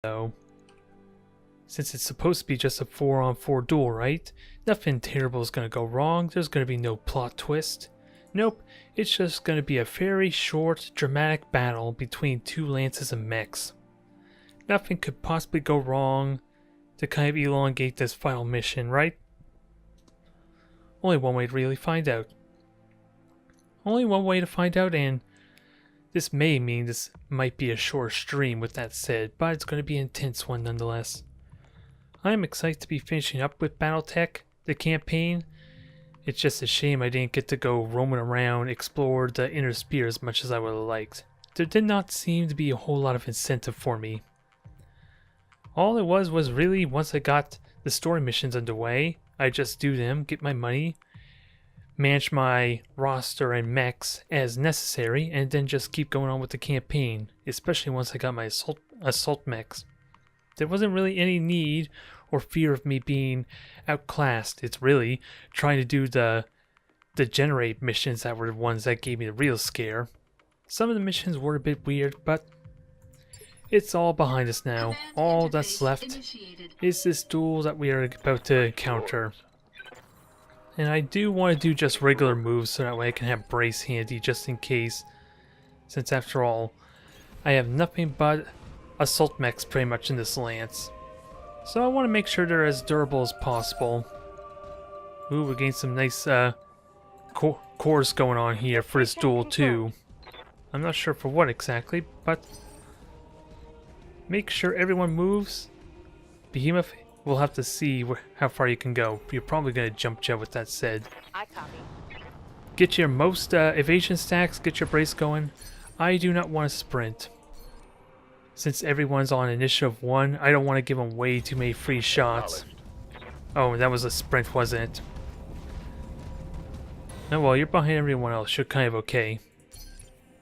though. Since it's supposed to be just a 4-on-4 duel, right? Nothing terrible is gonna go wrong. There's gonna be no plot twist. Nope, it's just gonna be a very short, dramatic battle between two lances and mechs. Nothing could possibly go wrong to kind of elongate this final mission, right? Only one way to really find out. Only one way to find out, and this may mean this might be a short stream with that said, but it's going to be an intense one nonetheless. I am excited to be finishing up with BattleTech, the campaign. It's just a shame I didn't get to go roaming around, explore the inner sphere as much as I would have liked. There did not seem to be a whole lot of incentive for me. All it was really, once I got the story missions underway, I just do them, get my money, manage my roster and mechs as necessary, and then just keep going on with the campaign, especially once I got my assault mechs. There wasn't really any need or fear of me being outclassed. It's really trying to do the generate missions that were the ones that gave me the real scare. Some of the missions were a bit weird, but it's all behind us now. All that's left is this duel that we are about to encounter. And I do want to do just regular moves so that way I can have brace handy just in case. Since after all, I have nothing but assault mechs pretty much in this lance. So I want to make sure they're as durable as possible. Ooh, we're getting some nice cores going on here for this duel too. I'm not sure for what exactly, but make sure everyone moves. Behemoth, we'll have to see how far you can go. You're probably going to jump jet with that said. I copy. Get your most evasion stacks, get your brace going. I do not want to sprint. Since everyone's on initiative 1, I don't want to give them way too many free shots. Oh, that was a sprint, wasn't it? Oh well, you're behind everyone else. You're kind of okay.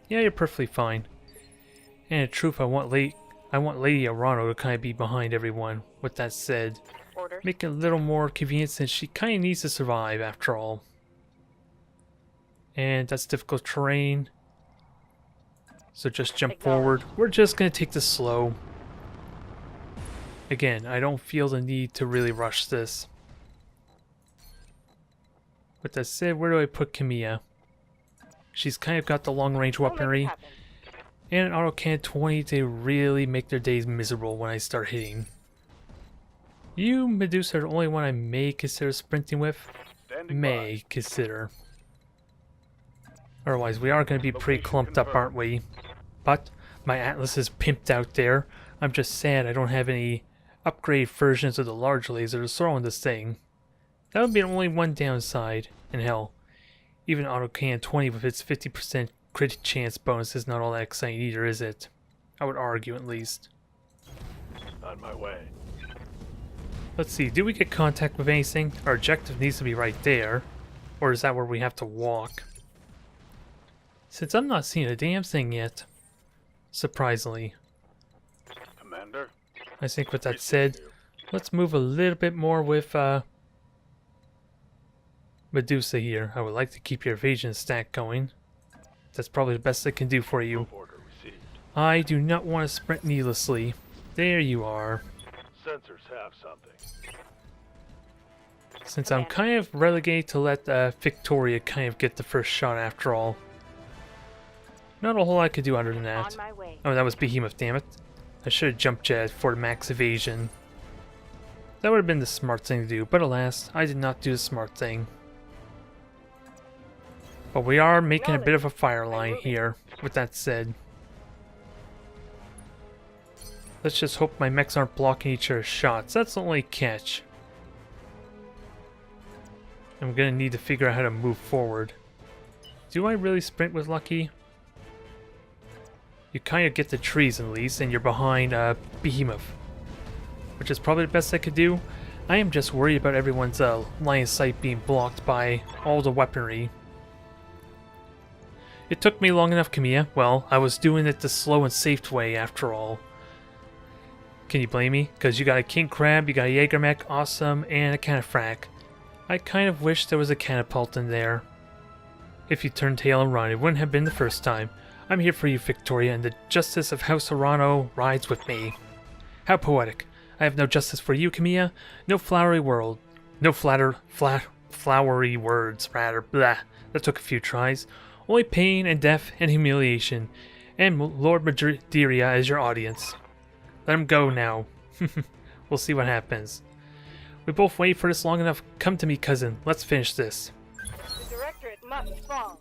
Yeah, you're perfectly fine. And in truth, I want Lady Arano to kind of be behind everyone. With that said, Order. make it a little more convenient since she kind of needs to survive after all. And that's difficult terrain. So just jump forward. We're just going to take this slow. Again, I don't feel the need to really rush this. With that said, where do I put Kamiya? She's kind of got the long range weaponry. And an autocannon 20, they really make their days miserable when I start hitting. You, Medusa, are the only one I may consider sprinting with. May consider. Otherwise, we are going to be pretty clumped up, aren't we? But my Atlas is pimped out there. I'm just sad I don't have any upgrade versions of the large laser to throw on this thing. That would be only one downside. And hell, even autocannon 20 with its 50% crit chance bonus is not all that exciting either, is it? I would argue at least. On my way. Let's see, do we get contact with anything? Our objective needs to be right there. Or is that where we have to walk? Since I'm not seeing a damn thing yet. Surprisingly. Commander? I think with that said, let's move a little bit more with Medusa here. I would like to keep your evasion stack going. That's probably the best I can do for you. Order received. I do not want to sprint needlessly. There you are. Sensors have something. Since I'm kind of relegated to let Victoria kind of get the first shot after all. Not a whole lot I could do other than that. On my way. Oh, that was Behemoth, damn it. I should have jump jet for max evasion. That would have been the smart thing to do, but alas, I did not do the smart thing. But we are making a bit of a fire line here, with that said. Let's just hope my mechs aren't blocking each other's shots. That's the only catch. I'm gonna need to figure out how to move forward. Do I really sprint with Lucky? You kind of get the trees at least, and you're behind Behemoth. Which is probably the best I could do. I am just worried about everyone's line of sight being blocked by all the weaponry. It took me long enough, Kamiya. Well, I was doing it the slow and safe way after all. Can you blame me? Because you got a King Crab, you got a Jaeger mech, awesome, and a Cataphracts. I kind of wish there was a catapult in there. If you turn tail and run, it wouldn't have been the first time. I'm here for you, Victoria, and the justice of House Arano rides with me. How poetic. I have no justice for you, Camilla. No flowery world. No flowery words, rather. Blah. That took a few tries. Only pain and death and humiliation. And Lord Madeira is your audience. Let him go now. We'll see what happens. We both waited for this long enough. Come to me, cousin. Let's finish this. The Directorate must fall.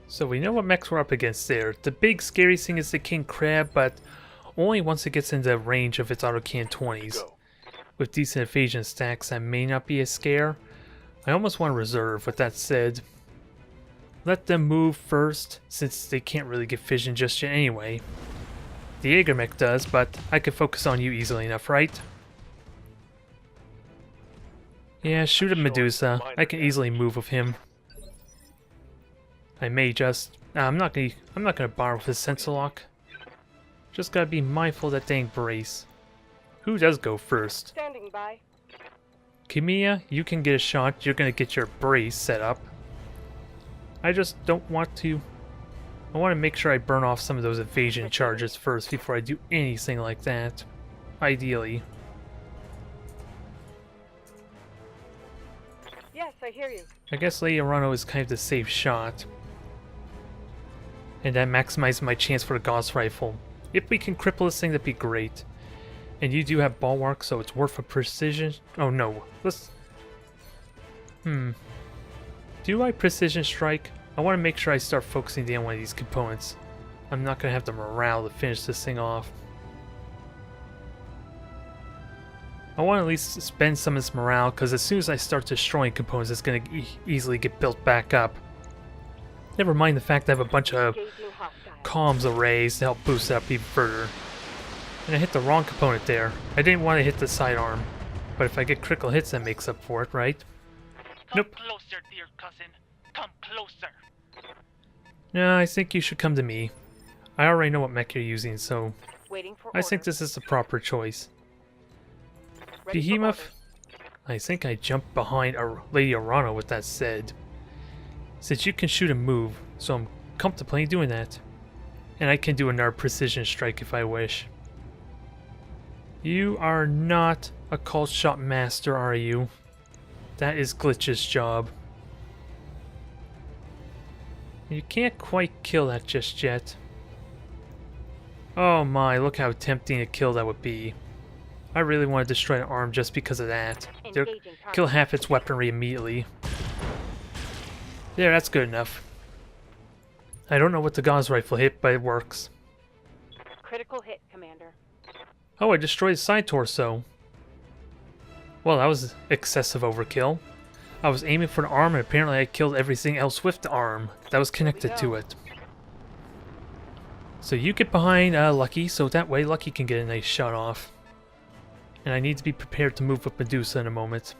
So we know what mechs we're up against there. The big scary thing is the King Crab, but only once it gets into range of its autocan 20s. Go. With decent evasion stacks, that may not be a scare. I almost want to reserve. With that said, let them move first, since they can't really get fission just yet anyway. The Jaeger mech does, but I can focus on you easily enough, right? Yeah, shoot at Medusa. I can easily move with him. I may just... I'm not gonna borrow his sensor lock. Just gotta be mindful of that dang brace. Who does go first? Standing by. Camilla, you can get a shot. You're gonna get your brace set up. I just don't want to... I want to make sure I burn off some of those evasion charges first before I do anything like that. Ideally. Yes, I hear you. I guess Lady Arano is kind of the safe shot. And that maximizes my chance for the Gauss rifle. If we can cripple this thing, that'd be great. And you do have bulwark, so it's worth a precision. Oh no, let's... Do I precision strike? I want to make sure I start focusing down one of these components. I'm not going to have the morale to finish this thing off. I want to at least spend some of this morale, because as soon as I start destroying components, it's going to easily get built back up. Never mind the fact that I have a bunch of comms arrays to help boost it up even further. And I hit the wrong component there. I didn't want to hit the sidearm. But if I get critical hits, that makes up for it, right? Nope. Come closer, dear cousin. Come closer. No, I think you should come to me. I already know what mech you're using, so Waiting for I think order. this is the proper choice. Ready for Behemoth? order. I think I jumped behind Lady Arano with that said. Since you can shoot and move, so I'm comfortably doing that. And I can do another precision strike if I wish. You are not a cult shot master, are you? That is Glitch's job. You can't quite kill that just yet. Oh my, look how tempting a kill that would be. I really want to destroy an arm just because of that. Engaging target. Kill half its weaponry immediately. There, that's good enough. I don't know what the Gauss rifle hit, but it works. Critical hit, Commander. Oh, I destroyed his side torso. Well, that was excessive overkill. I was aiming for the arm, and apparently I killed everything else with the arm that was connected to it. So you get behind Lucky, so that way Lucky can get a nice shot off. And I need to be prepared to move with Medusa in a moment.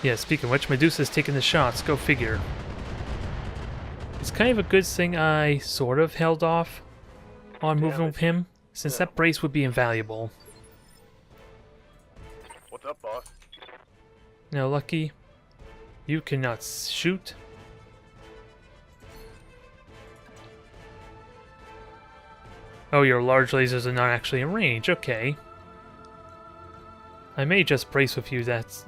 Yeah, speaking of which, Medusa's taking the shots, go figure. It's kind of a good thing I sort of held off on moving with him, since that brace would be invaluable. What's up, boss? Now, Lucky, you cannot shoot. Oh, your large lasers are not actually in range. Okay. I may just brace with you.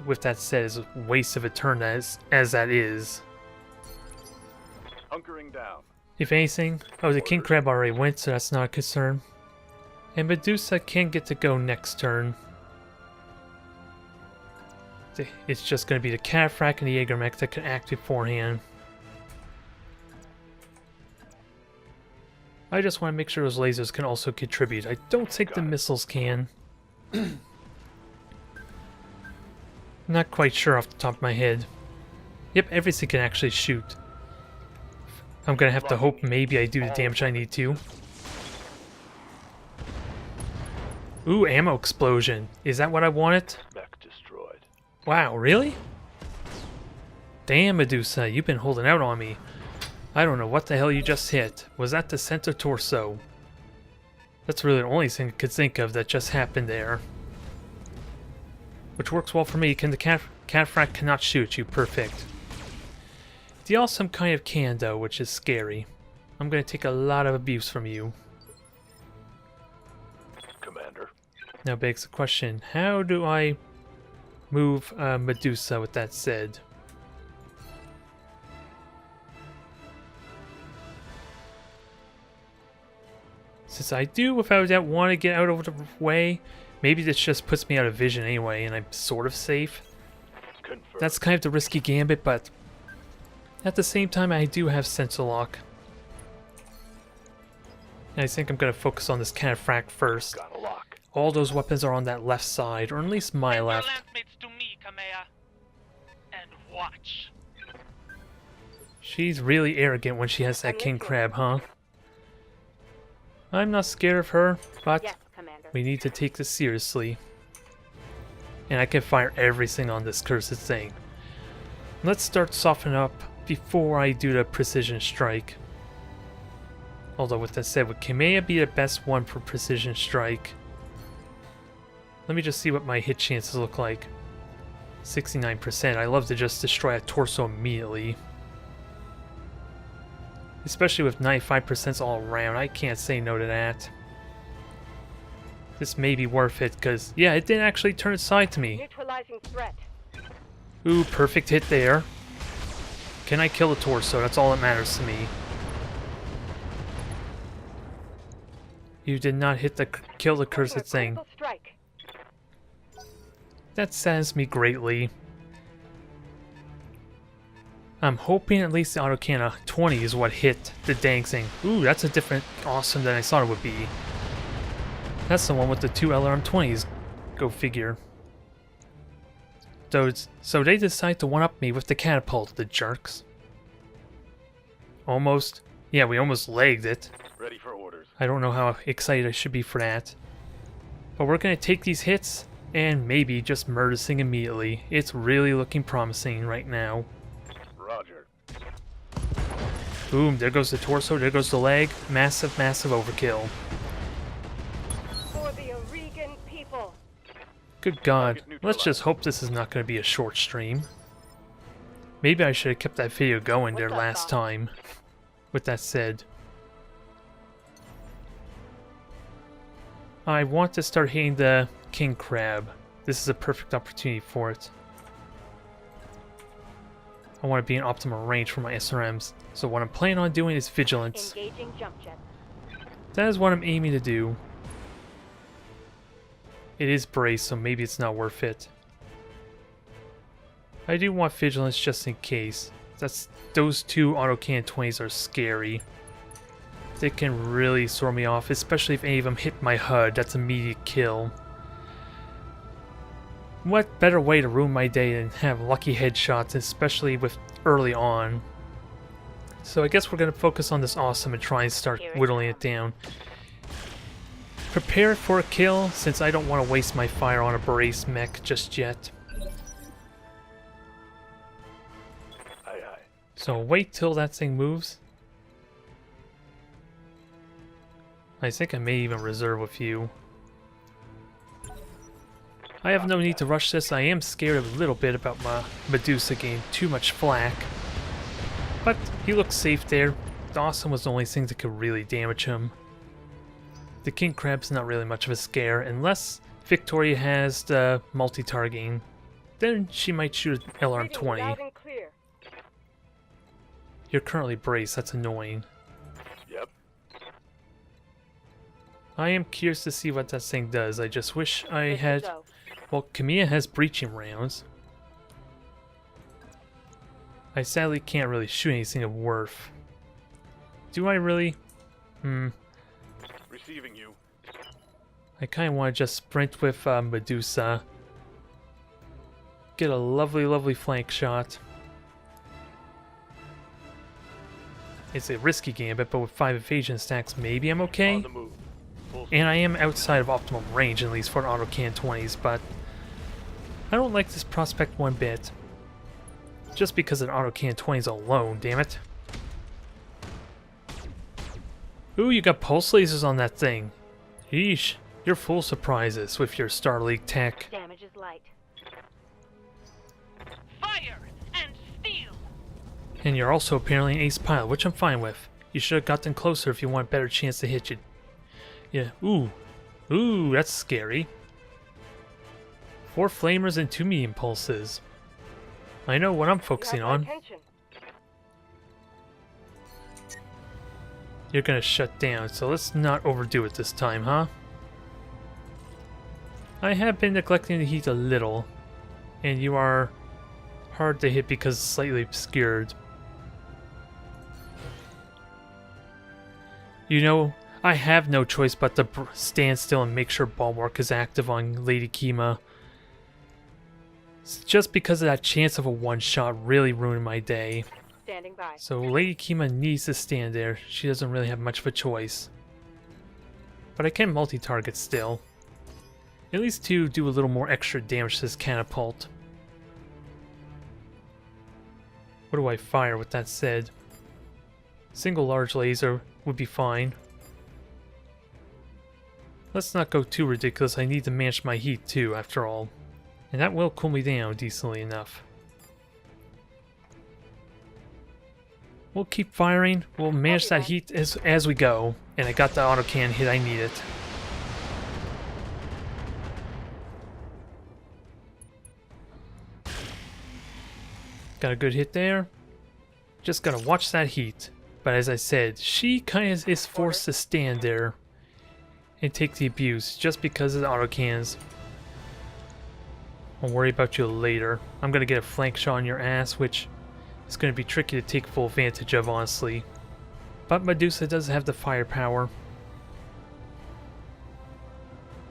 With that said, is a waste of a turn as that is. Hunkering down. If anything, oh, the King Crab already went, so that's not a concern. And Medusa can get to go next turn. It's just going to be the Cataphracts and the Jaeger mech that can act beforehand. I just want to make sure those lasers can also contribute. I don't think the missiles can. Not quite sure off the top of my head. Yep, everything can actually shoot. I'm gonna have to hope maybe I do the damage I need to. Ooh, ammo explosion. Is that what I wanted? Mech destroyed. Wow, really? Damn, Medusa, you've been holding out on me. I don't know what the hell you just hit. Was that the center torso? That's really the only thing I could think of that just happened there. Which works well for me. Can the Cataphracts cannot shoot you. Perfect. The awesome kind of can, though, which is scary. I'm going to take a lot of abuse from you. Commander. Now begs the question, how do I move Medusa with that said? Since I do, without doubt, want to get out of the way, maybe this just puts me out of vision anyway, and I'm sort of safe. Confirmed. That's kind of the risky gambit, but at the same time, I do have Sensor Lock. And I think I'm going to focus on this Cataphract first. Got a lock. All those weapons are on that left side, or at least my Send left. your landmates to me, Kamea. And watch. She's really arrogant when she has that I'm king with you. crab, huh? I'm not scared of her, but Yes, Commander. we need to take this seriously. And I can fire everything on this cursed thing. Let's start softening up before I do the precision strike. Although with that said, would Kamea be the best one for precision strike? Let me just see what my hit chances look like. 69%. I love to just destroy a torso immediately. Especially with 95% all around. I can't say no to that. This may be worth it, because, yeah, it didn't actually turn its side to me. Neutralizing threat. Ooh, perfect hit there. Can I kill the torso? That's all that matters to me. You did not hit the kill the cursed Making a thing. critical strike. That saddens me greatly. I'm hoping at least the autocanna 20 is what hit the dang thing. Ooh, that's a different awesome than I thought it would be. That's the one with the 2 LRM 20s. Go figure. So they decide to one-up me with the catapult, the jerks. Almost. Yeah, we almost legged it. Ready for orders. I don't know how excited I should be for that. But we're going to take these hits and maybe just murder this thing immediately. It's really looking promising right now. Roger. Boom, there goes the torso, there goes the leg. Massive, massive overkill. For the Oregon people. Good God. Target neutralized. Let's just hope this is not going to be a short stream. Maybe I should have kept that video going there What's up, last Bob? time. With that said, I want to start hitting the king crab. This is a perfect opportunity for it. I want to be in optimal range for my SRMs. So what I'm planning on doing is vigilance. Engaging jump jet. That is what I'm aiming to do. It is brace, so maybe it's not worth it. I do want vigilance just in case. Those 2 autocannon 20s are scary. They can really throw me off, especially if any of them hit my HUD. That's immediate kill. What better way to ruin my day than have lucky headshots, especially with early on. So I guess we're going to focus on this awesome and try and start Here it whittling it down. Prepare for a kill, since I don't want to waste my fire on a brace mech just yet. Aye, aye. So wait till that thing moves. I think I may even reserve a few. I have no need to rush this. I am scared a little bit about my Medusa getting too much flack. But he looks safe there. Dawson was the only thing that could really damage him. The king crab's not really much of a scare unless Victoria has the multi-targeting. Then she might shoot an Reading LRM-20. loud and clear. You're currently braced, that's annoying. Yep. I am curious to see what that thing does. I just wish I Good to had... go. Well, Kamea has breaching rounds. I sadly can't really shoot anything of worth. Do I really? Receiving you. I kind of want to just sprint with Medusa. Get a lovely, lovely flank shot. It's a risky gambit, but with 5 evasion stacks, maybe I'm okay. On the move. Full And I am outside of optimal range, at least for autocannon 20s, but I don't like this prospect one bit. Just because of autocannon 20s alone, damn it. Ooh, you got pulse lasers on that thing. Yeesh, you're full of surprises with your Star League tech. Damage is light. Fire and steel. And you're also apparently an ace pilot, which I'm fine with. You should have gotten closer if you want a better chance to hit you. Yeah, ooh. Ooh, that's scary. 4 flamers and 2 medium pulses. I know what I'm focusing on. Attention. You're gonna shut down, so let's not overdo it this time, huh? I have been neglecting the heat a little, and you are hard to hit because slightly obscured. You know, I have no choice but to stand still and make sure Bulwark is active on Lady Kima. Just because of that chance of a one-shot really ruined my day. Standing by. So Lady Kima needs to stand there. She doesn't really have much of a choice. But I can multi-target still. At least to do a little more extra damage to this catapult. What do I fire with that said? Single large laser would be fine. Let's not go too ridiculous. I need to manage my heat too, after all. And that will cool me down decently enough. We'll keep firing. We'll manage that heat as we go. And I got the autocannon hit I needed. Got a good hit there. Just gotta watch that heat. But as I said, she kind of is forced to stand there and take the abuse just because of the autocannons. I'll worry about you later. I'm gonna get a flank shot on your ass, which is gonna be tricky to take full advantage of, honestly. But Medusa does have the firepower.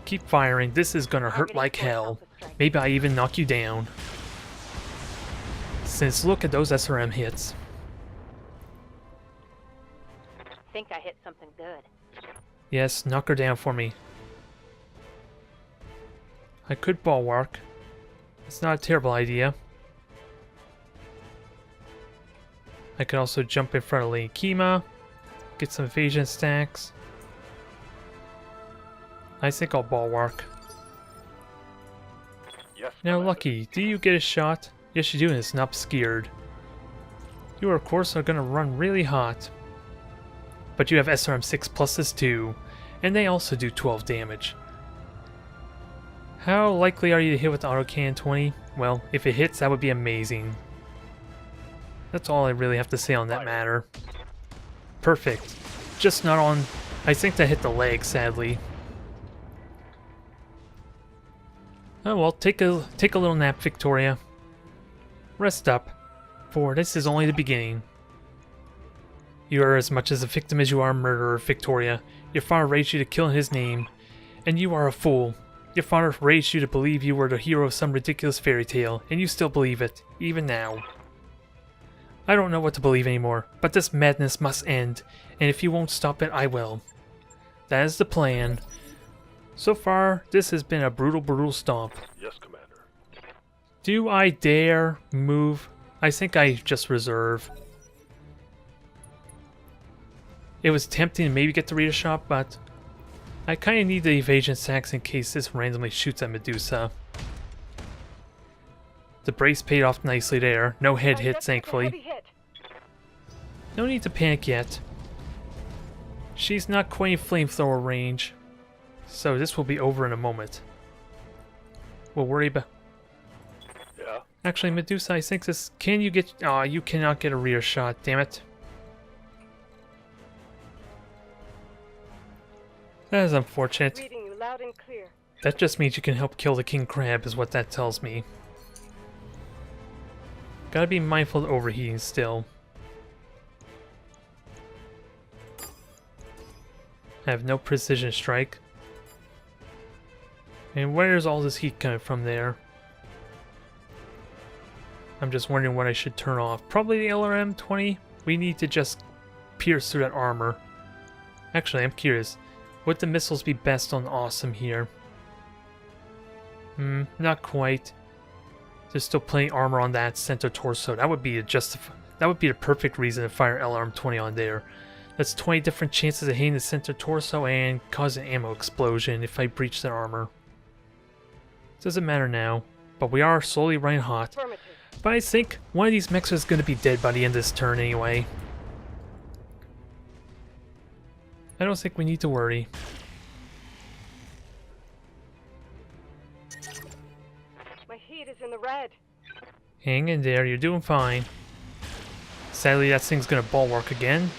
Keep firing. This is gonna hurt like hell. Maybe I even knock you down. Since look at those SRM hits. Think I hit something good. Yes, knock her down for me. I could bulwark. It's not a terrible idea. I could also jump in front of Lady Kima, get some evasion stacks. I think I'll bulwark. Yes, Now, Commander. Lucky, do you get a shot? Yes, you do, and it's not scared. You, of course, are gonna run really hot. But you have SRM6 pluses too, and they also do 12 damage. How likely are you to hit with the autocannon 20? Well, if it hits, that would be amazing. That's all I really have to say on that matter. Perfect. Just not on... I think that hit the leg, sadly. Oh well, take a little nap, Victoria. Rest up, for this is only the beginning. You are as much as a victim as you are a murderer, Victoria. Your father raised you to kill in his name, and you are a fool. Your father raised you to believe you were the hero of some ridiculous fairy tale, and you still believe it, even now. I don't know what to believe anymore, but this madness must end, and if you won't stop it, I will. That is the plan. So far, this has been a brutal stomp. Yes, Commander. Do I dare move? I think I just reserve. It was tempting to maybe get the Rita shot, but I kind of need the evasion stacks in case this randomly shoots at Medusa. The brace paid off nicely there. No head hit, thankfully. No need to panic yet. She's not quite in flamethrower range, so this will be over in a moment. We'll worry about... Yeah. Actually, Medusa, I think this... Can you get... Aw, you cannot get a rear shot, damn it. That is unfortunate. Reading you loud and clear. That just means you can help kill the king crab, is what that tells me. Gotta be mindful of overheating still. I have no precision strike. And where's all this heat coming from there? I'm just wondering what I should turn off. Probably the LRM 20? We need to just pierce through that armor. Actually, I'm curious. Would the missiles be best on Awesome here? Not quite. There's still plenty armor on that center torso. That would be the perfect reason to fire LRM 20 on there. That's 20 different chances of hitting the center torso and causing an ammo explosion if I breach their armor. Doesn't matter now, but we are slowly running hot. Affirmative. But I think one of these mechs is going to be dead by the end of this turn anyway. I don't think we need to worry. My heat is in the red. Hang in there, you're doing fine. Sadly, that thing's going to bulwark again.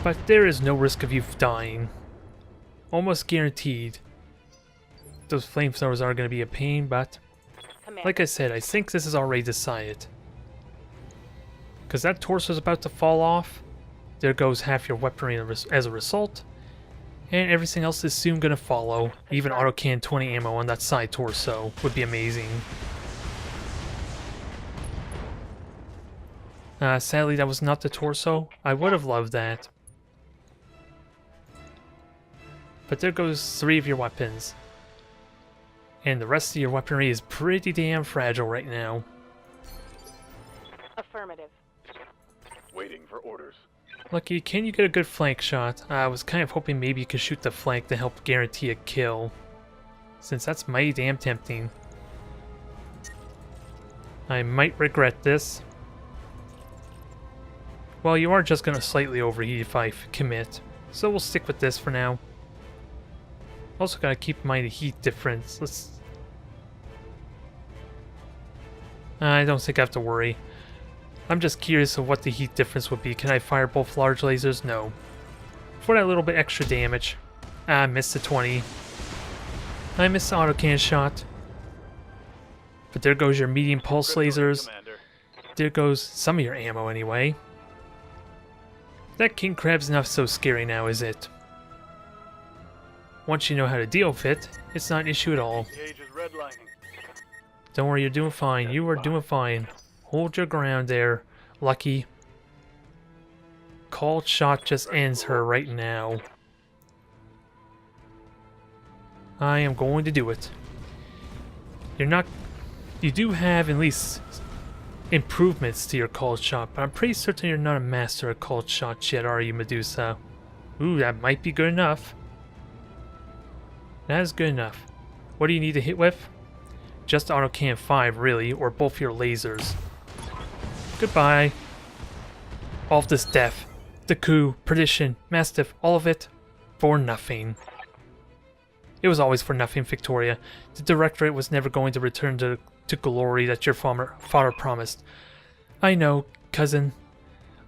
But there is no risk of you dying. Almost guaranteed. Those flamethrowers are going to be a pain, but Commander. like I said, I think this is already decided. Because that torso's about to fall off. There goes half your weaponry as a result. And everything else is soon going to follow. Even autocan 20 ammo on that side torso would be amazing. Sadly, that was not the torso. I would have loved that. But there goes 3 of your weapons. And the rest of your weaponry is pretty damn fragile right now. Affirmative. Waiting for orders. Lucky, can you get a good flank shot? I was kind of hoping maybe you could shoot the flank to help guarantee a kill. Since that's mighty damn tempting. I might regret this. Well, you are just going to slightly overheat if I commit. So we'll stick with this for now. Also gotta keep in mind the heat difference. I don't think I have to worry. I'm just curious of what the heat difference would be. Can I fire both large lasers? No. For that little bit extra damage. I missed the 20. I missed the autocan shot. But there goes your medium pulse lasers. There goes some of your ammo anyway. That king crab's not so scary now, is it? Once you know how to deal with it, it's not an issue at all. Gauge is redlining. Don't worry, you're doing fine. You are doing fine. Hold your ground there, Lucky. Called shot just ends her right now. I am going to do it. You're not... You do have at least improvements to your called shot, but I'm pretty certain you're not a master of called shots yet, are you, Medusa? Ooh, that might be good enough. That is good enough. What do you need to hit with? Just autocan 5, really, or both your lasers. Goodbye. All of this death, the coup, perdition, mastiff, all of it, for nothing. It was always for nothing, Victoria. The Directorate was never going to return to glory that your father promised. I know, cousin.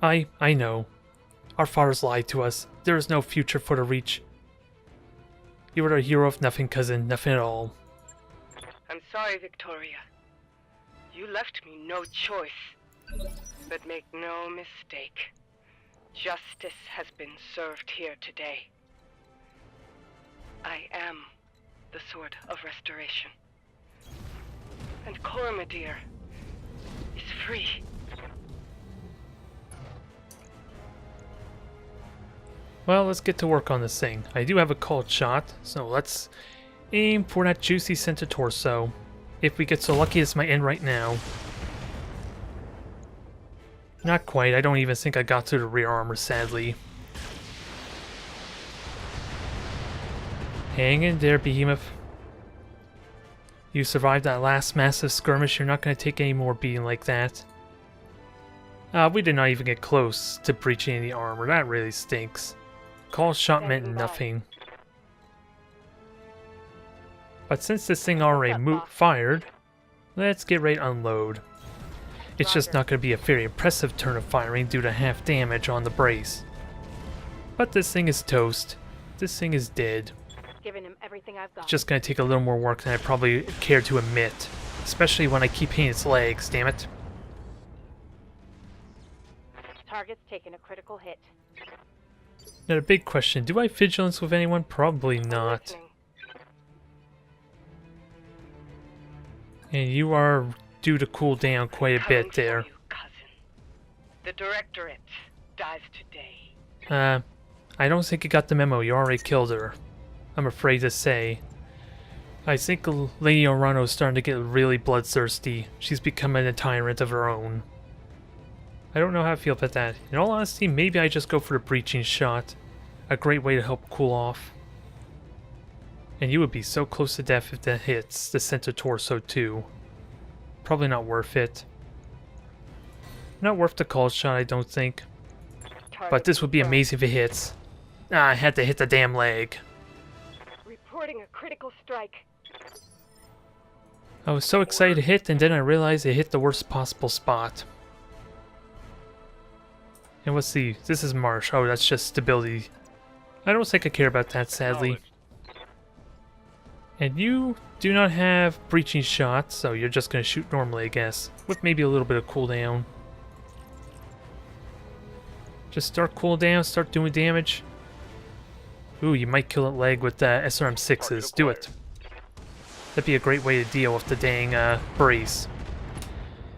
I know. Our fathers lied to us. There is no future for the Reach. You are a hero of nothing, cousin. Nothing at all. I'm sorry, Victoria. You left me no choice. But make no mistake. Justice has been served here today. I am the Sword of Restoration. And Coromodir is free. Well, let's get to work on this thing. I do have a called shot, so let's aim for that juicy center torso. If we get so lucky, this might end right now. Not quite. I don't even think I got through the rear armor, sadly. Hang in there, Behemoth. You survived that last massive skirmish. You're not going to take any more beating like that. We did not even get close to breaching any armor. That really stinks. Call shot meant nothing. But since this thing already fired, let's get ready to unload. It's just not going to be a very impressive turn of firing due to half damage on the brace. But this thing is toast. This thing is dead. Giving him everything I've got. It's just going to take a little more work than I probably care to admit. Especially when I keep hitting its legs, damn it. Target's taking a critical hit. Now the big question, do I have vigilance with anyone? Probably not. Listening. And you are due to cool down quite a bit there. You, cousin. The Directorate dies today. I don't think you got the memo. You already killed her. I'm afraid to say. I think Lady Orano is starting to get really bloodthirsty. She's becoming a tyrant of her own. I don't know how I feel about that. In all honesty, maybe I just go for the breaching shot. A great way to help cool off. And you would be so close to death if that hits the center torso too. Probably not worth it. Not worth the cold shot, I don't think. But this would be amazing if it hits. Ah, I had to hit the damn leg. Reporting a critical strike. I was so excited to hit, and then I realized it hit the worst possible spot. And what's the... This is marsh. Oh, that's just stability. I don't think I care about that, sadly. And you do not have breaching shots, so you're just going to shoot normally, I guess. With maybe a little bit of cooldown. Just start cooldown, start doing damage. Ooh, you might kill that leg with SRM6s. Do it. That'd be a great way to deal with the dang brace.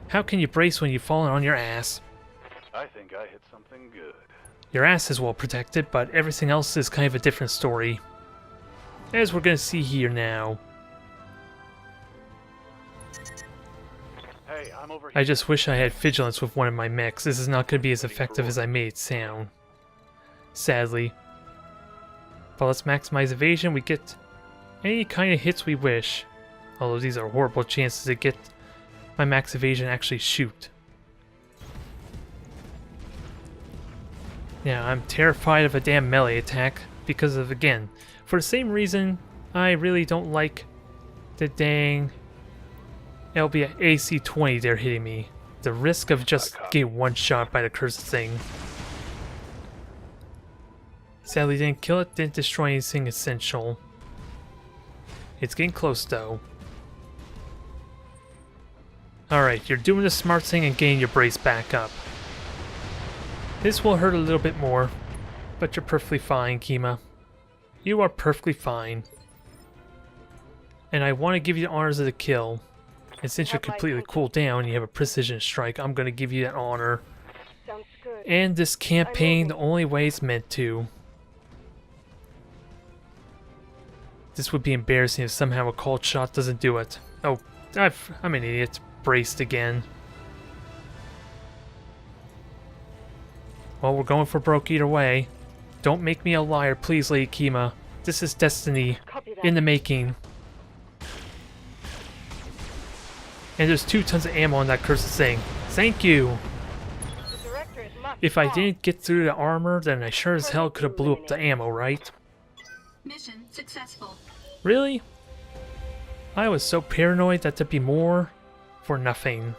How can you brace when you've fallen on your ass? I think I hit something good. Your ass is well protected, but everything else is kind of a different story. As we're going to see here now. Hey, I'm over here. I just wish I had vigilance with one of my mechs. This is not going to be as effective as I made it sound. Sadly. But let's maximize evasion. We get any kind of hits we wish. Although these are horrible chances to get my max evasion actually shoot. Yeah, I'm terrified of a damn melee attack because of, again, for the same reason I really don't like the dang LB AC-20 they're hitting me. The risk of just getting one shot by the cursed thing. Sadly didn't kill it, didn't destroy anything essential. It's getting close though. Alright, you're doing the smart thing and getting your brace back up. This will hurt a little bit more, but you're perfectly fine, Kima. You are perfectly fine. And I want to give you the honors of the kill. And since you're completely cooled down and you have a precision strike, I'm going to give you that honor. Sounds good. And this campaign the only way it's meant to. This would be embarrassing if somehow a cold shot doesn't do it. Oh, I'm an idiot. Braced again. Well, we're going for broke either way. Don't make me a liar, please, Lady Kima. This is destiny in the making. And there's 2 tons of ammo on that cursed thing. Thank you! The directorate must If I fall. didn't get through the armor, then I sure as hell could have blew up the ammo, right? Mission successful. Really? I was so paranoid that there'd be more for nothing.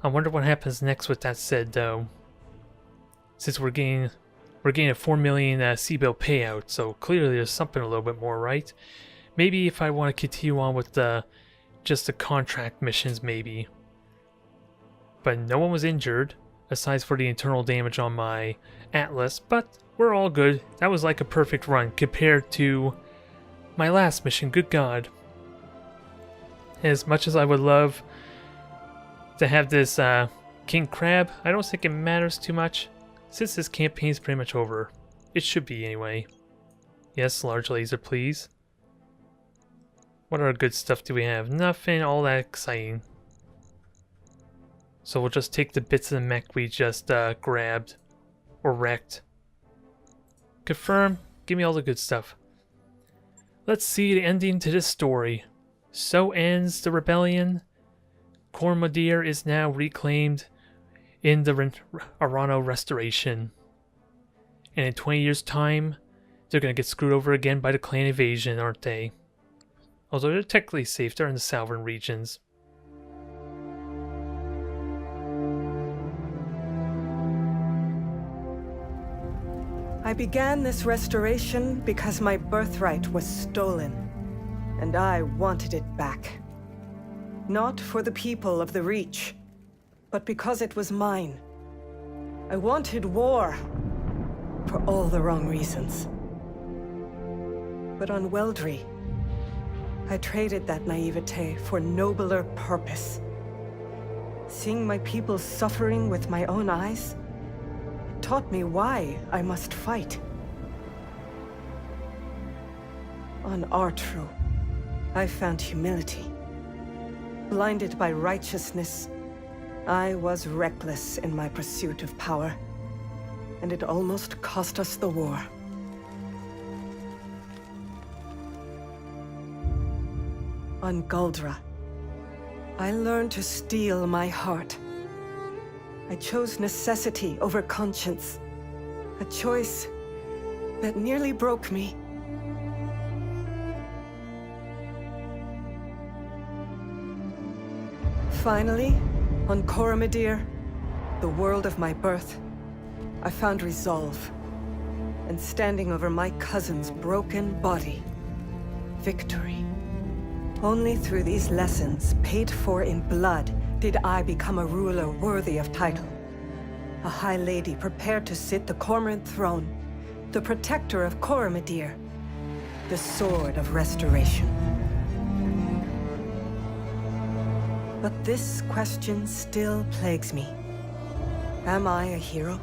I wonder what happens next with that said, though. Since we're getting a 4 million C-bill payout, so clearly there's something a little bit more, right? Maybe if I want to continue on with just the contract missions, maybe. But no one was injured, aside for the internal damage on my Atlas, but we're all good. That was like a perfect run compared to my last mission, good God. As much as I would love to have this King Crab, I don't think it matters too much, since this campaign's pretty much over. It should be anyway. Yes, large laser, please. What other good stuff do we have? Nothing all that exciting. So we'll just take the bits of the mech we just grabbed. Or wrecked. Confirm. Give me all the good stuff. Let's see the ending to this story. So ends the rebellion. Coromodir is now reclaimed in the Arano Restoration. And in 20 years' time, they're going to get screwed over again by the clan invasion, aren't they? Although they're technically safe, they're in the southern regions. I began this restoration because my birthright was stolen, and I wanted it back. Not for the people of the Reach, but because it was mine. I wanted war, for all the wrong reasons. But on Weldry, I traded that naivete for nobler purpose. Seeing my people suffering with my own eyes, it taught me why I must fight. On Artru, I found humility. Blinded by righteousness, I was reckless in my pursuit of power, and it almost cost us the war. On Guldra, I learned to steel my heart. I chose necessity over conscience. A choice that nearly broke me. Finally, on Coromodir, the world of my birth, I found resolve. And standing over my cousin's broken body, victory. Only through these lessons, paid for in blood, did I become a ruler worthy of title. A high lady prepared to sit the Cormorant throne, the protector of Coromodir, the sword of restoration. But this question still plagues me. Am I a hero?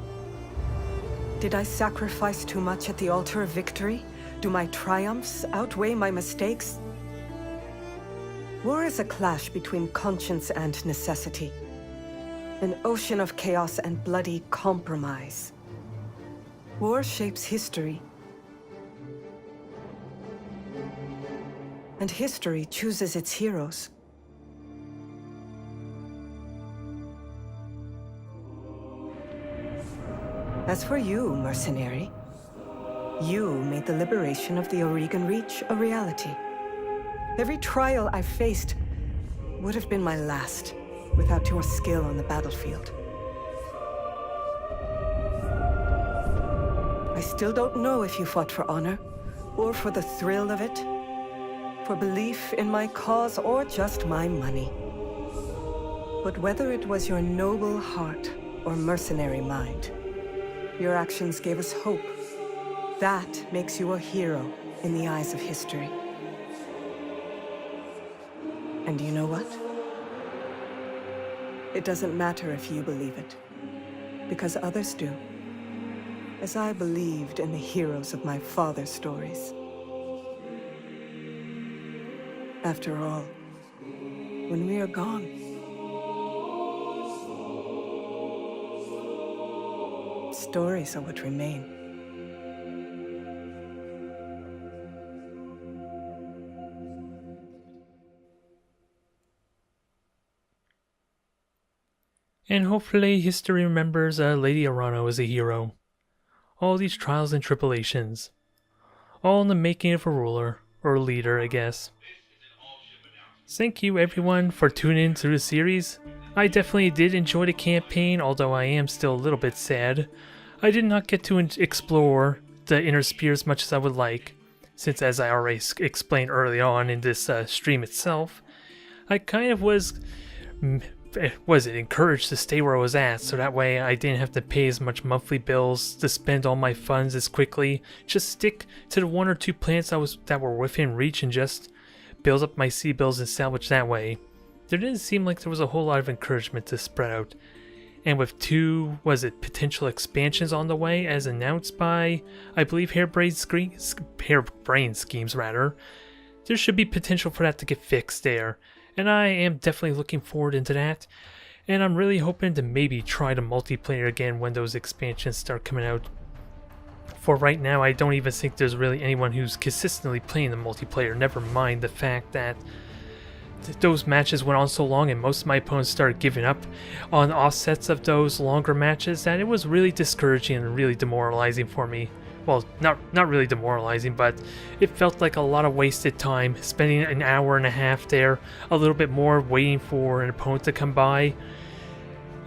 Did I sacrifice too much at the altar of victory? Do my triumphs outweigh my mistakes? War is a clash between conscience and necessity. An ocean of chaos and bloody compromise. War shapes history. And history chooses its heroes. As for you, mercenary, you made the liberation of the Oregon Reach a reality. Every trial I faced would have been my last without your skill on the battlefield. I still don't know if you fought for honor, or for the thrill of it, for belief in my cause, or just my money. But whether it was your noble heart or mercenary mind, your actions gave us hope. That makes you a hero in the eyes of history. And you know what? It doesn't matter if you believe it, because others do. As I believed in the heroes of my father's stories. After all, when we are gone, stories are what remain. And hopefully history remembers Lady Arano as a hero. All these trials and tribulations. All in the making of a ruler, or a leader, I guess. Thank you everyone for tuning in through the series. I definitely did enjoy the campaign, although I am still a little bit sad. I did not get to explore the Inner Sphere as much as I would like, since as I already explained early on in this stream itself, I kind of was encouraged to stay where I was at, so that way I didn't have to pay as much monthly bills to spend all my funds as quickly. Just stick to the 1 or 2 planets that were within reach and just build up my sea bills and salvage that way. There didn't seem like there was a whole lot of encouragement to spread out. And with 2, potential expansions on the way, as announced by, I believe, Harebrained Schemes, there should be potential for that to get fixed there. And I am definitely looking forward into that. And I'm really hoping to maybe try the multiplayer again when those expansions start coming out. For right now, I don't even think there's really anyone who's consistently playing the multiplayer, never mind the fact that those matches went on so long and most of my opponents started giving up on offsets of those longer matches that it was really discouraging and really demoralizing for me. Well, not really demoralizing, but it felt like a lot of wasted time, spending an hour and a half there, a little bit more waiting for an opponent to come by.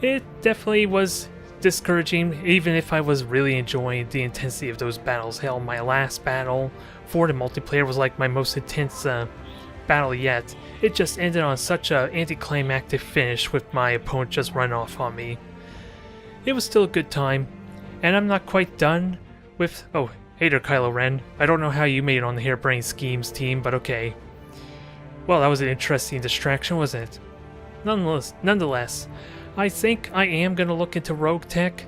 It definitely was discouraging, even if I was really enjoying the intensity of those battles. Hell, my last battle for the multiplayer was like my most intense battle yet. It just ended on such an anticlimactic finish with my opponent just running off on me. It was still a good time, and I'm not quite done with... Oh, hey there, Kylo Ren. I don't know how you made it on the Harebrained Schemes team, but okay. Well, that was an interesting distraction, wasn't it? Nonetheless, I think I am going to look into BattleTech.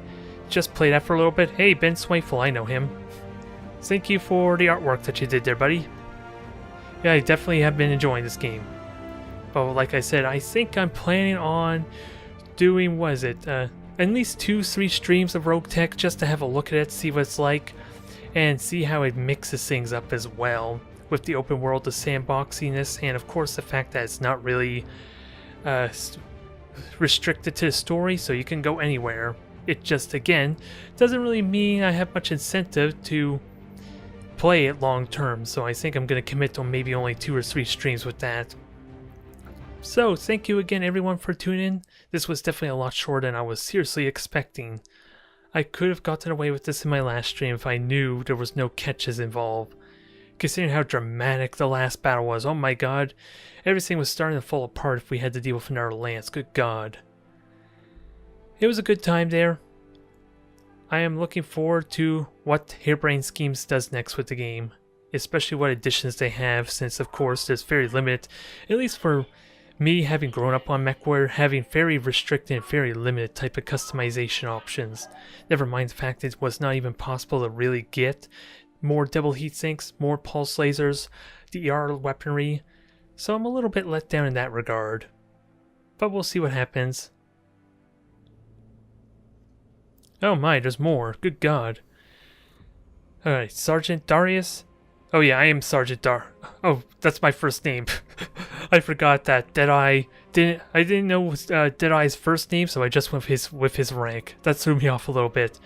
Just play that for a little bit. Hey, Ben Swayful, I know him. Thank you for the artwork that you did there, buddy. Yeah, I definitely have been enjoying this game. But like I said, I think I'm planning on doing, at least 2-3 streams of BattleTech just to have a look at it, see what it's like, and see how it mixes things up as well. With the open world, the sandboxiness, and of course the fact that it's not really restricted to the story, so you can go anywhere. It just, again, doesn't really mean I have much incentive to play it long term, so I think I'm going to commit to maybe only 2 or 3 streams with that. So, thank you again everyone for tuning in. This was definitely a lot shorter than I was seriously expecting. I could have gotten away with this in my last stream if I knew there was no catches involved. Considering how dramatic the last battle was, oh my god, everything was starting to fall apart if we had to deal with another lance, good god. It was a good time there. I am looking forward to what Harebrained Schemes does next with the game, especially what additions they have, since of course there's very limited, at least for me having grown up on MechWarrior, having very restricted and very limited type of customization options. Never mind the fact it was not even possible to really get more double heat sinks, more pulse lasers, the ER weaponry, so I'm a little bit let down in that regard. But we'll see what happens. Oh my, there's more. Good god. Alright, Sergeant Darius? Oh yeah, I am Sergeant Oh, that's my first name. I forgot that. I didn't know Deadeye's first name, so I just went with his rank. That threw me off a little bit.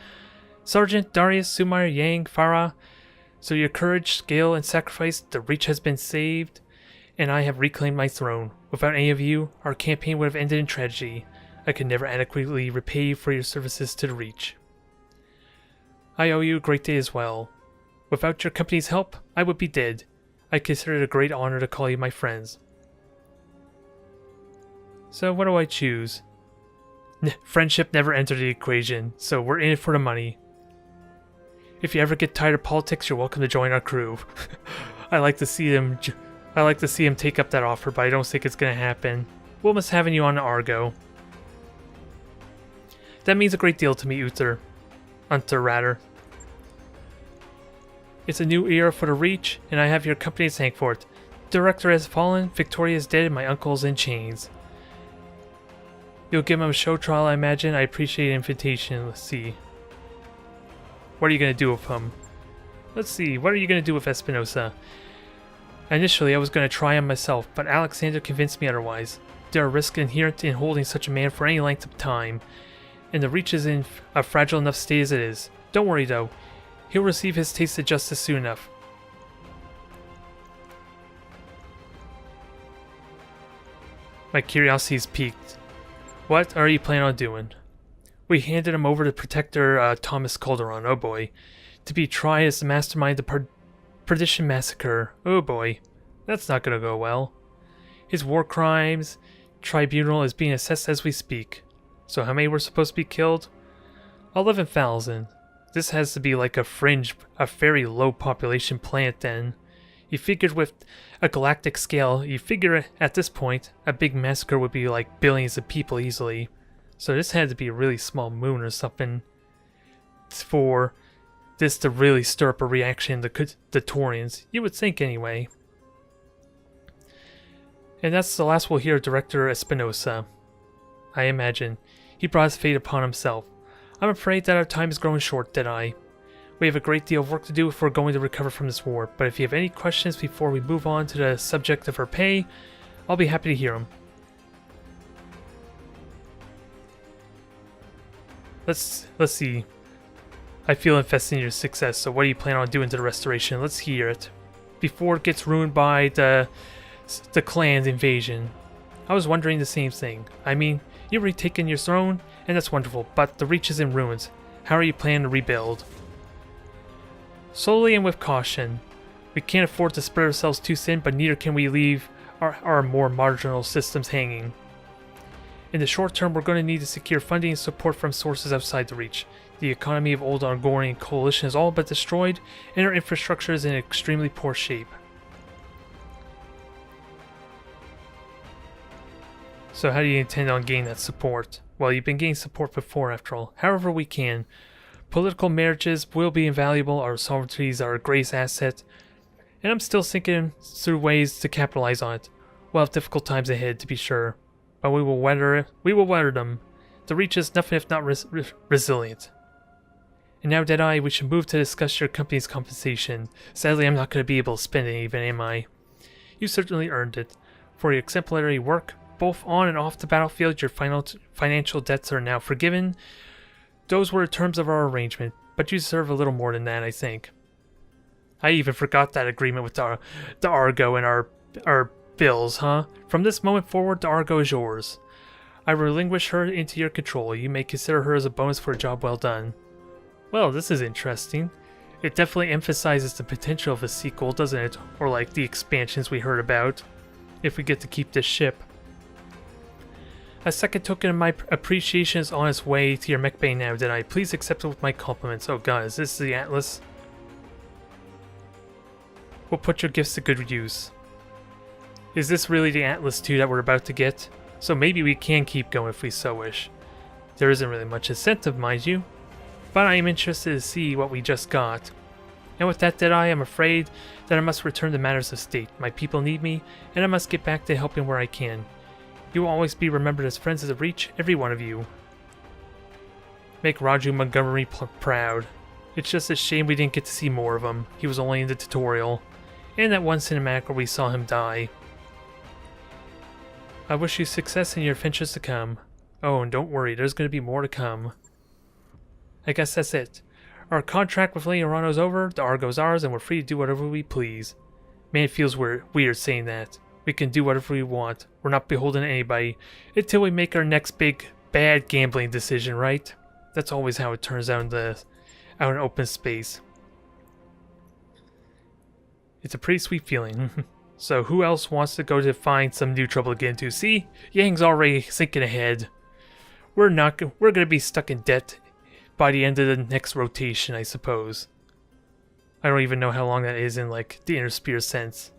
Sergeant Darius Sumair Yang Farah. So your courage, skill, and sacrifice, the Reach has been saved, and I have reclaimed my throne. Without any of you, our campaign would have ended in tragedy. I could never adequately repay you for your services to the Reach. I owe you a great day as well. Without your company's help, I would be dead. I consider it a great honor to call you my friends. So what do I choose? Friendship never entered the equation, so we're in it for the money. If you ever get tired of politics, you're welcome to join our crew. I like to see him take up that offer, but I don't think it's gonna happen. We'll miss having you on the Argo. That means a great deal to me, Unter rather. It's a new era for the Reach, and I have your company to thank for it. The director has fallen, Victoria is dead, and my uncle's in chains. You'll give him a show trial, I imagine. I appreciate the invitation. Let's see. What are you going to do with him? Let's see. What are you going to do with Espinosa? Initially, I was going to try him myself, but Alexander convinced me otherwise. There are risks inherent in holding such a man for any length of time, and the Reach is in a fragile enough state as it is. Don't worry, though. He'll receive his taste of justice soon enough. My curiosity is piqued. What are you planning on doing? We handed him over to Protector Thomas Calderon, oh boy, to be tried as the mastermind of the Perdition Massacre, oh boy. That's not gonna go well. His war crimes tribunal is being assessed as we speak. So how many were supposed to be killed? 11,000. This has to be like a very low population planet then. You figured with a galactic scale, you figure at this point, a big massacre would be like billions of people easily. So this had to be a really small moon or something for this to really stir up a reaction in the Taurians. You would think anyway. And that's the last we'll hear of Director Espinosa. I imagine. He brought his fate upon himself. I'm afraid that our time is growing short, Deadeye. We have a great deal of work to do if we're going to recover from this war, but if you have any questions before we move on to the subject of her pay, I'll be happy to hear them. Let's see. I feel invested in your success, so what do you plan on doing to the restoration? Let's hear it. Before it gets ruined by the clan's invasion. I was wondering the same thing. I mean, you've retaken your throne, and that's wonderful, but the Reach is in ruins. How are you planning to rebuild? Slowly and with caution. We can't afford to spread ourselves too thin, but neither can we leave our more marginal systems hanging. In the short term, we're going to need to secure funding and support from sources outside the Reach. The economy of Old Argonian Coalition is all but destroyed, and our infrastructure is in extremely poor shape. So how do you intend on gaining that support? Well, you've been getting support before, after all. However we can. Political marriages will be invaluable, our sovereignties are a great asset, and I'm still thinking through ways to capitalize on it. We'll have difficult times ahead, to be sure, but we will weather them. The Reach is nothing if not resilient. And now, Deadeye, we should move to discuss your company's compensation. Sadly, I'm not going to be able to spend it even, am I? You certainly earned it. For your exemplary work, both on and off the battlefield. Your financial debts are now forgiven. Those were the terms of our arrangement, but you deserve a little more than that, I think. I even forgot that agreement with the Argo and our bills, huh? From this moment forward, the Argo is yours. I relinquish her into your control. You may consider her as a bonus for a job well done. Well, this is interesting. It definitely emphasizes the potential of a sequel, doesn't it? Or like the expansions we heard about, if we get to keep this ship. A second token of my appreciation is on its way to your mech bay now. Did I please accept it with my compliments? Oh god, is this the Atlas? We'll put your gifts to good use. Is this really the Atlas 2 that we're about to get? So maybe we can keep going if we so wish. There isn't really much incentive, mind you, but I am interested to see what we just got. And with that, Deadeye, I'm afraid that I must return to matters of state. My people need me, and I must get back to helping where I can. You will always be remembered as friends of the Reach, every one of you. Make Raju Montgomery proud. It's just a shame we didn't get to see more of him. He was only in the tutorial, and that one cinematic where we saw him die. I wish you success in your adventures to come. Oh, and don't worry, there's going to be more to come. I guess that's it. Our contract with Leonardo's over, the Argo's ours, and we're free to do whatever we please. Man, it feels weird saying that. We can do whatever we want. We're not beholden to anybody until we make our next big, bad gambling decision, right? That's always how it turns out in open space. It's a pretty sweet feeling. So who else wants to go to find some new trouble to get into? See? Yang's already thinking ahead. We're gonna be stuck in debt by the end of the next rotation, I suppose. I don't even know how long that is in like the inner sphere sense.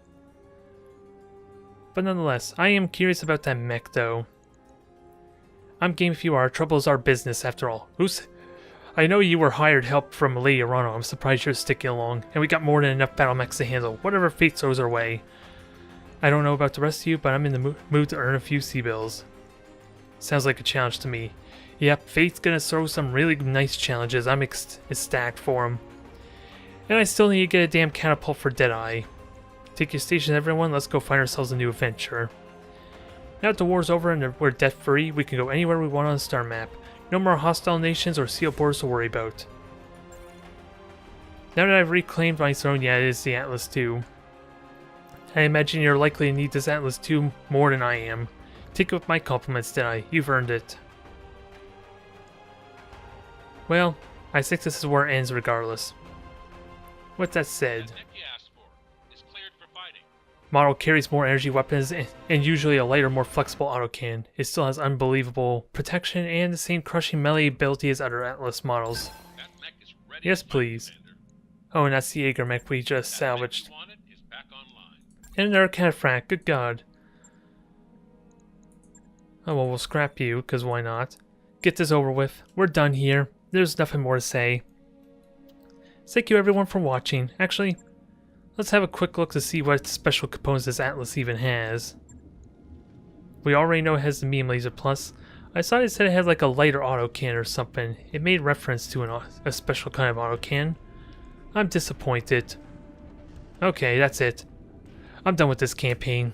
But nonetheless, I am curious about that mech though. I'm game if you are. Trouble is our business after all. I know you were hired help from Lady Arano. I'm surprised you're sticking along. And we got more than enough battle mechs to handle whatever fate throws our way. I don't know about the rest of you, but I'm in the mood to earn a few sea bills. Sounds like a challenge to me. Yep, fate's gonna throw some really nice challenges. I'm ecstatic for them. And I still need to get a damn catapult for Deadeye. Take your stations, everyone. Let's go find ourselves a new adventure. Now that the war's over and we're debt-free, we can go anywhere we want on the star map. No more hostile nations or sealed borders to worry about. Now that I've reclaimed my throne, yeah, it is the Atlas 2. I imagine you're likely to need this Atlas 2 more than I am. Take it with my compliments, Deadeye. You've earned it. Well, I think this is where it ends regardless. With that said, model carries more energy weapons and usually a lighter, more flexible autocannon. It still has unbelievable protection and the same crushing melee ability as other Atlas models. Yes, please. Oh, and that's the Jaeger mech we just salvaged. And another cataphracts, good god. Oh well, we'll scrap you, because why not? Get this over with. We're done here. There's nothing more to say. Thank you everyone for watching. Actually, let's have a quick look to see what special components this Atlas even has. We already know it has the medium laser plus. I thought it said it had like a lighter autocannon or something. It made reference to a special kind of autocannon. I'm disappointed. Okay, that's it. I'm done with this campaign.